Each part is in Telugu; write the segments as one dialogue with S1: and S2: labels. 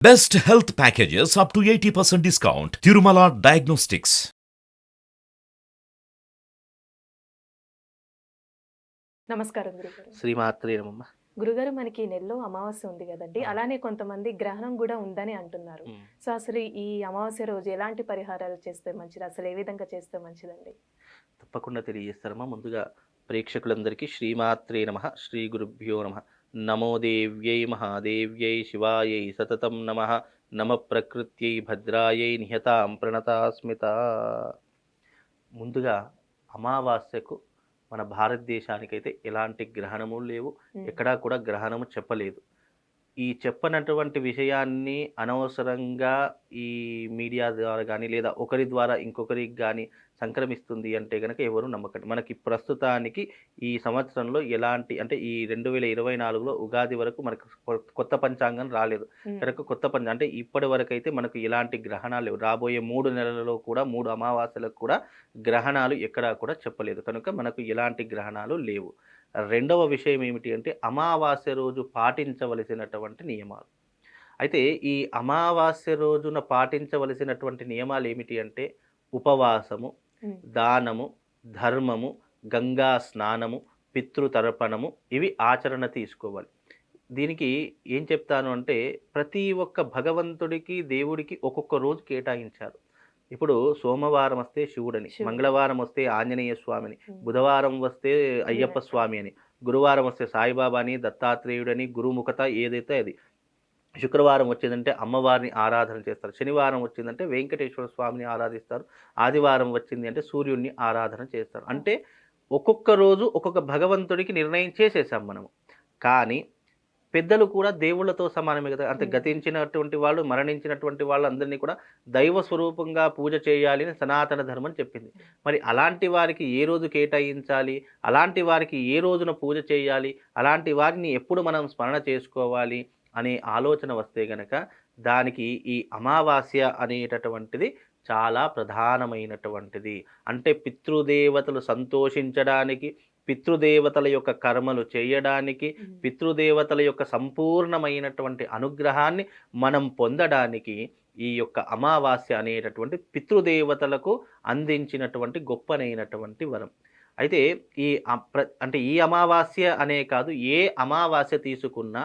S1: Best health packages up to 80% discount. Tirumala Diagnostics.
S2: నమస్కారం గురుగారు.
S3: శ్రీమాత్రే నమః.
S2: గురుగారు, మనకి ఈ నెలలో అమావాస్య ఉంది గదండీ!
S3: అవును.
S2: అలానే కొంతమంది గ్రహణం గూడా ఉందని అంటున్నారు.
S3: హ్మ్.
S2: సో, అసలు ఈ అమావాస్య రోజు ఎలాంటి పరిహారాలు చేస్తే మంచిది? అసలు ఏ విధంగా చేస్తే మంచిదండి?
S3: తప్పకుండా తెలియజేస్తానమ్మా. ముందుగా ప్రేక్షకులందరికీ శ్రీమాత్రే నమః, శ్రీ గురుభ్యో నమః. నమో దేవ్యై మహాదేవ్యై శివాయై సతతం నమః. నమ ప్రకృత్యై భద్రాయై నిహతాం ప్రణతాస్మిత. ముందుగా అమావాస్యకు మన భారతదేశానికైతే ఎలాంటి గ్రహణము లేవు. ఎక్కడా కూడా గ్రహణము చెప్పలేదు. ఈ చెప్పనటువంటి విషయాన్ని అనవసరంగా ఈ మీడియా ద్వారా గానీ, లేదా ఒకరి ద్వారా ఇంకొకరికి గానీ సంక్రమిస్తుంది అంటే గనక ఎవరు నమ్మకండి. మనకి ప్రస్తుతానికి ఈ సంవత్సరంలో ఎలాంటి అంటే ఈ 2024లో ఉగాది వరకు మనకు కొత్త పంచాంగం రాలేదు. కనుక అంటే ఇప్పటి వరకైతే మనకు ఎలాంటి గ్రహణాలు లేవు. రాబోయే 3 నెలలలో కూడా 3 అమావాస్యలకు కూడా గ్రహణాలు ఎక్కడా కూడా చెప్పలేదు. కనుక మనకు ఎలాంటి గ్రహణాలు లేవు. రెండవ విషయం ఏమిటి అంటే అమావాస్య రోజు పాటించవలసినటువంటి నియమాలు. అయితే ఈ అమావాస్య రోజున పాటించవలసినటువంటి నియమాలు ఏమిటి అంటే ఉపవాసము, దానము, ధర్మము, గంగా స్నానము, పితృతర్పణము ఇవి ఆచరణ తీసుకోవాలి. దీనికి ఏం చెప్తాను అంటే ప్రతి ఒక్క భగవంతుడికి దేవుడికి ఒక్కొక్క రోజు కేటాయించారు. ఇప్పుడు సోమవారం వస్తే శివుడని, మంగళవారం వస్తే ఆంజనేయ స్వామిని, బుధవారం వస్తే అయ్యప్ప స్వామి అని, గురువారం వస్తే సాయిబాబా అని, దత్తాత్రేయుడని, గురుముఖత ఏదైతే అది. శుక్రవారం వచ్చిందంటే అమ్మవారిని ఆరాధన చేస్తారు. శనివారం వచ్చిందంటే వెంకటేశ్వర స్వామిని ఆరాధిస్తారు. ఆదివారం వచ్చింది అంటే సూర్యుడిని ఆరాధన చేస్తారు. అంటే ఒక్కొక్క రోజు ఒక్కొక్క భగవంతుడికి నిర్ణయం చేసేసాం మనము. కానీ పెద్దలు కూడా దేవుళ్ళతో సమానమే కదా. అంటే గతించినటువంటి వాళ్ళు, మరణించినటువంటి వాళ్ళు అందరినీ కూడా దైవ స్వరూపంగా పూజ చేయాలి అని సనాతన ధర్మం చెప్పింది. మరి అలాంటి వారికి ఏ రోజు కేటాయించాలి, అలాంటి వారికి ఏ రోజున పూజ చేయాలి, అలాంటి వారిని ఎప్పుడు మనం స్మరణ చేసుకోవాలి అనే ఆలోచన వస్తే గనక దానికి ఈ అమావాస్య అనేటటువంటిది చాలా ప్రధానమైనటువంటిది. అంటే పితృదేవతలు సంతోషించడానికి, పితృదేవతల యొక్క కర్మలు చేయడానికి, పితృదేవతల యొక్క సంపూర్ణమైనటువంటి అనుగ్రహాన్ని మనం పొందడానికి ఈ యొక్క అమావాస్య అనేటటువంటి పితృదేవతలకు అందించినటువంటి గొప్పనైనటువంటి వరం. అయితే ఈ అంటే ఈ అమావాస్య అనే కాదు, ఏ అమావాస్య తీసుకున్నా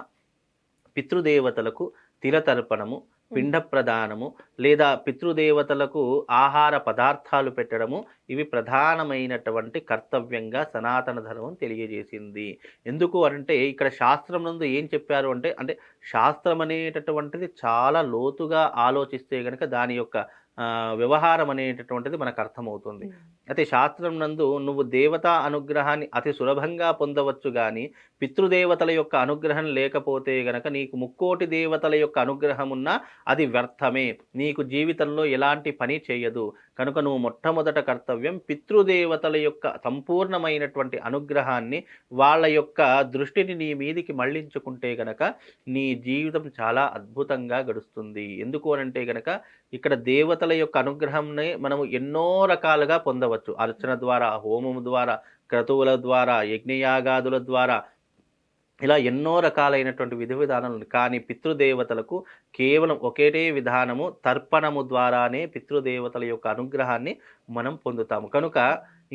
S3: పితృదేవతలకు తిలతర్పణము, పిండ ప్రదానము, లేదా పితృదేవతలకు ఆహార పదార్థాలు పెట్టడము ఇవి ప్రధానమైనటువంటి కర్తవ్యంగా సనాతన ధర్మం తెలియజేసింది. ఎందుకు అంటే ఇక్కడ శాస్త్రం నందు ఏం చెప్పారు అంటే శాస్త్రం అనేటటువంటిది చాలా లోతుగా ఆలోచిస్తే గనక దాని యొక్క వ్యవహారం అనేటటువంటిది మనకు అర్థమవుతుంది. అయితే శాస్త్రం నందు నువ్వు దేవతా అనుగ్రహాన్ని అతి సులభంగా పొందవచ్చు, కానీ పితృదేవతల యొక్క అనుగ్రహం లేకపోతే గనక నీకు ముక్కోటి దేవతల యొక్క అనుగ్రహం ఉన్నా అది వ్యర్థమే, నీకు జీవితంలో ఎలాంటి పని చేయదు. కనుక నువ్వు మొట్టమొదట కర్తవ్యం పితృదేవతల యొక్క సంపూర్ణమైనటువంటి అనుగ్రహాన్ని, వాళ్ళ యొక్క దృష్టిని నీ మీదికి మళ్లించుకుంటే గనక నీ జీవితం చాలా అద్భుతంగా గడుస్తుంది. ఎందుకు అనంటే గనక ఇక్కడ దేవతల యొక్క అనుగ్రహాన్ని మనము ఎన్నో రకాలుగా పొందవచ్చు. అర్చన ద్వారా, హోమము ద్వారా, క్రతువుల ద్వారా, యజ్ఞయాగాదుల ద్వారా, ఇలా ఎన్నో రకాలైనటువంటి విధి విధానాలు. కానీ పితృదేవతలకు కేవలం ఒకటే విధానము, తర్పణము ద్వారానే పితృదేవతల యొక్క అనుగ్రహాన్ని మనం పొందుతాము. కనుక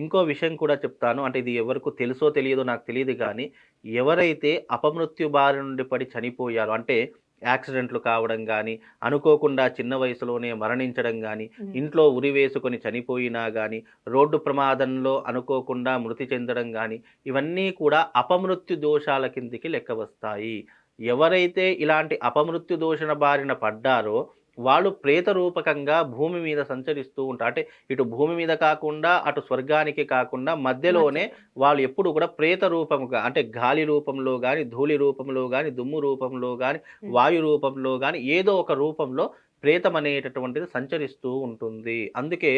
S3: ఇంకో విషయం కూడా చెప్తాను. అంటే ఇది ఎవరికి తెలుసో తెలియదో నాకు తెలియదు, కానీ ఎవరైతే అపమృత్యు బారి నుండి పడి చనిపోయారో, అంటే యాక్సిడెంట్లు కావడం కానీ, అనుకోకుండా చిన్న వయసులోనే మరణించడం కానీ, ఇంట్లో ఉరి వేసుకొని చనిపోయినా కానీ, రోడ్డు ప్రమాదంలో అనుకోకుండా మృతి చెందడం కానీ, ఇవన్నీ కూడా అపమృత్యు దోషాల కిందికి లెక్క వస్తాయి. ఎవరైతే ఇలాంటి అపమృత్యు దోషణ బారిన పడ్డారో వాళ్ళు ప్రేత రూపకంగా భూమి మీద సంచరిస్తూ ఉంటారు. అంటే ఇటు భూమి మీద కాకుండా అటు స్వర్గానికి కాకుండా మధ్యలోనే వాళ్ళు ఎప్పుడు కూడా ప్రేత రూపముగా, అంటే గాలి రూపంలో కానీ, ధూళి రూపంలో కానీ, దుమ్ము రూపంలో కానీ, వాయు రూపంలో కానీ ఏదో ఒక రూపంలో ప్రేతం అనేటటువంటిది సంచరిస్తూ ఉంటుంది. అందుకే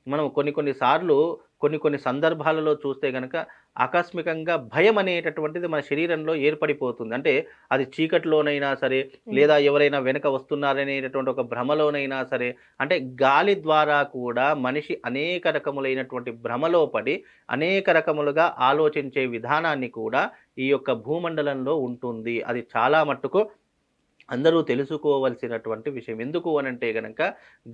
S3: మనం కొన్ని సార్లు కొన్ని సందర్భాలలో చూస్తే గనక ఆకస్మికంగా భయం అనేటటువంటిది మన శరీరంలో ఏర్పడిపోతుంది. అంటే అది చీకటిలోనైనా సరే, లేదా ఎవరైనా వెనక వస్తున్నారనేటటువంటి ఒక భ్రమలోనైనా సరే, అంటే గాలి ద్వారా కూడా మనిషి అనేక రకములైనటువంటి భ్రమలో పడి అనేక రకములుగా ఆలోచించే విధానాన్ని కూడా ఈ యొక్క భూమండలంలో ఉంటుంది. అది చాలా మట్టుకు అందరూ తెలుసుకోవలసినటువంటి విషయం. ఎందుకు అనంటే గనక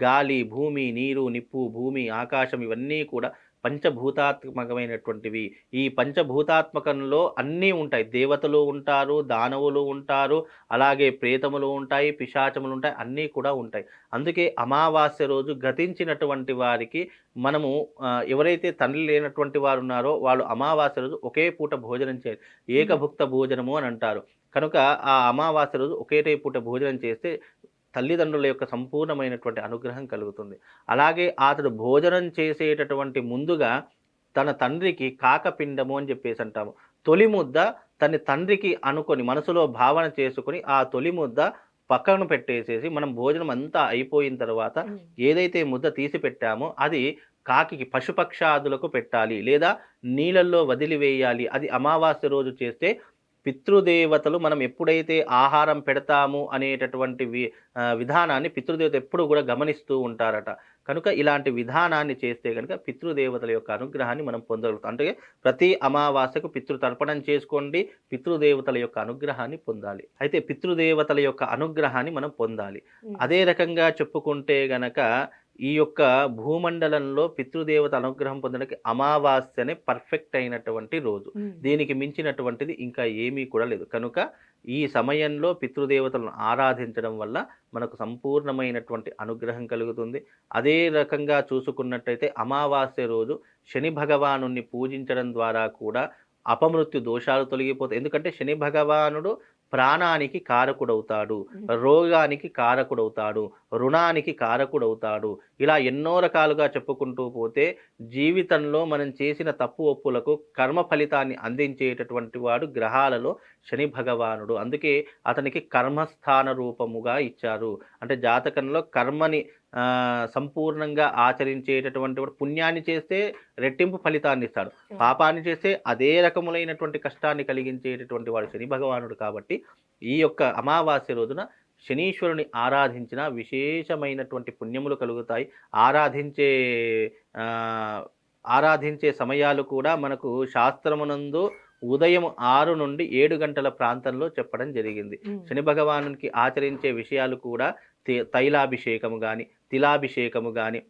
S3: గాలి, భూమి, నీరు, నిప్పు, భూమి, ఆకాశం ఇవన్నీ కూడా పంచభూతాత్మకమైనటువంటివి. ఈ పంచభూతాత్మకంలో అన్నీ ఉంటాయి. దేవతలు ఉంటారు, దానవులు ఉంటారు, అలాగే ప్రేతములు ఉంటాయి, పిశాచములు ఉంటాయి, అన్నీ కూడా ఉంటాయి. అందుకే అమావాస్య రోజు గతించినటువంటి వారికి మనము ఎవరైతే తండ్రి లేనటువంటి వారు ఉన్నారో వాళ్ళు అమావాస్య రోజు ఒకే పూట భోజనం చేయాలి. ఏకభుక్త భోజనము అని అంటారు. కనుక ఆ అమావాస్య రోజు ఒకేటే పూట భోజనం చేస్తే తల్లిదండ్రుల యొక్క సంపూర్ణమైనటువంటి అనుగ్రహం కలుగుతుంది. అలాగే అతడు భోజనం చేసేటటువంటి ముందుగా తన తండ్రికి కాకపిండము అని చెప్పేసి అంటాము. తొలి ముద్ద తన తండ్రికి అనుకొని మనసులో భావన చేసుకొని ఆ తొలి ముద్ద పక్కన పెట్టేసేసి మనం భోజనం అంతా అయిపోయిన తర్వాత ఏదైతే ముద్ద తీసి పెట్టామో అది కాకి పశుపక్షాదులకు పెట్టాలి, లేదా నీళ్ళల్లో వదిలివేయాలి. అది అమావాస్య రోజు చేస్తే పితృదేవతలు మనం ఎప్పుడైతే ఆహారం పెడతాము అనేటటువంటి విధానాన్ని పితృదేవత ఎప్పుడు కూడా గమనిస్తూ ఉంటారట. కనుక ఇలాంటి విధానాన్ని చేస్తే కనుక పితృదేవతల యొక్క అనుగ్రహాన్ని మనం పొందగలుగుతాం. అంటే ప్రతి అమావాస్యకు పితృతర్పణం చేసుకోండి, పితృదేవతల యొక్క అనుగ్రహాన్ని పొందాలి. అయితే పితృదేవతల యొక్క అనుగ్రహాన్ని మనం పొందాలి. అదే రకంగా చెప్పుకుంటే గనక ఈ యొక్క భూమండలంలో పితృదేవత అనుగ్రహం పొందడానికి అమావాస్యనే పర్ఫెక్ట్ అయినటువంటి రోజు. దీనికి మించినటువంటిది ఇంకా ఏమీ కూడా లేదు. కనుక ఈ సమయంలో పితృదేవతలను ఆరాధించడం వల్ల మనకు సంపూర్ణమైనటువంటి అనుగ్రహం కలుగుతుంది. అదే రకంగా చూసుకున్నట్టయితే అమావాస్య రోజు శని భగవానుని పూజించడం ద్వారా కూడా అపమృత్యు దోషాలు తొలగిపోతాయి. ఎందుకంటే శని భగవానుడు ప్రాణానికి కారకుడవుతాడు, రోగానికి కారకుడవుతాడు, రుణానికి కారకుడవుతాడు. ఇలా ఎన్నో రకాలుగా చెప్పుకుంటూ పోతే జీవితంలో మనం చేసిన తప్పు ఒప్పులకు కర్మ ఫలితాన్ని అందించేటటువంటి వాడు గ్రహాలలో శని భగవానుడు. అందుకే అతనికి కర్మస్థాన రూపముగా ఇచ్చారు. అంటే జాతకంలో కర్మని సంపూర్ణంగా ఆచరించేటటువంటి వాడు పుణ్యాన్ని చేస్తే రెట్టింపు ఫలితాన్ని ఇస్తాడు, పాపాన్ని చేస్తే అదే రకములైనటువంటి కష్టాన్ని కలిగించేటటువంటి వాడు శని భగవానుడు. కాబట్టి ఈ యొక్క అమావాస్య రోజున శనీశ్వరుని ఆరాధించిన విశేషమైనటువంటి పుణ్యములు కలుగుతాయి. ఆరాధించే సమయాలు కూడా మనకు శాస్త్రమునందు ఉదయం 6 నుండి 7 గంటల ప్రాంతంలో చెప్పడం జరిగింది. శని భగవానునికి ఆచరించే విషయాలు కూడా తైలాభిషేకము కానీ, తిలాభిషేకము కానీ,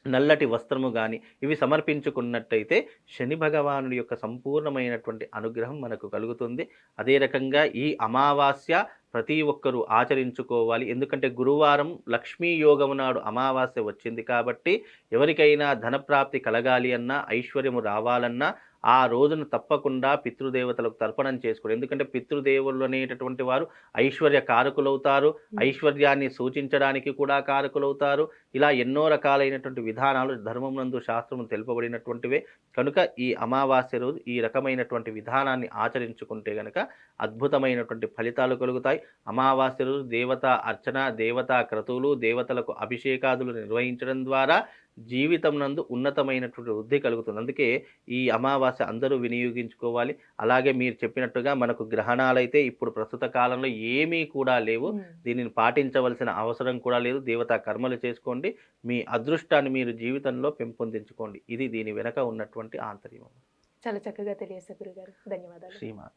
S3: నల్లటి వస్త్రము కానీ ఇవి సమర్పించుకున్నట్టయితే శని భగవానుడి యొక్క సంపూర్ణమైనటువంటి అనుగ్రహం మనకు కలుగుతుంది. అదే రకంగా ఈ అమావాస్య ప్రతి ఒక్కరూ ఆచరించుకోవాలి. ఎందుకంటే గురువారం లక్ష్మీ యోగము నాడు అమావాస్య వచ్చింది కాబట్టి ఎవరికైనా ధనప్రాప్తి కలగాలి అన్నా, ఐశ్వర్యము రావాలన్నా ఆ రోజును తప్పకుండా పితృదేవతలకు తర్పణం చేసుకోండి. ఎందుకంటే పితృదేవులు అనేటటువంటి వారు ఐశ్వర్య కారకులవుతారు, ఐశ్వర్యాన్ని సూచించడానికి కూడా కారకులవుతారు. ఇలా ఎన్నో రకాలైనటువంటి విధానాలు ధర్మమునందు శాస్త్రము తెలుపబడినటువంటివే. కనుక ఈ అమావాస్య రోజు ఈ రకమైనటువంటి విధానాన్ని ఆచరించుకుంటే గనక అద్భుతమైనటువంటి ఫలితాలు కలుగుతాయి. అమావాస్య రోజు దేవతా అర్చన, దేవతా క్రతువులు, దేవతలకు అభిషేకాదులు నిర్వహించడం ద్వారా జీవితం నందు ఉన్నతమైనటువంటి వృద్ధి కలుగుతుంది. అందుకే ఈ అమావాస్య అందరూ వినియోగించుకోవాలి. అలాగే మీరు చెప్పినట్టుగా మనకు గ్రహణాలైతే ఇప్పుడు ప్రస్తుత కాలంలో ఏమీ కూడా లేవు. దీనిని పాటించవలసిన అవసరం కూడా లేదు. దేవతా కర్మలు చేసుకోండి, మీ అదృష్టాన్ని మీరు జీవితంలో పెంపొందించుకోండి. ఇది దీని వెనక ఉన్నటువంటి ఆంతర్యం.
S2: చాలా చక్కగా తెలియజేశారు గురుగారు. ధన్యవాదాలు.
S3: శ్రీమాత్.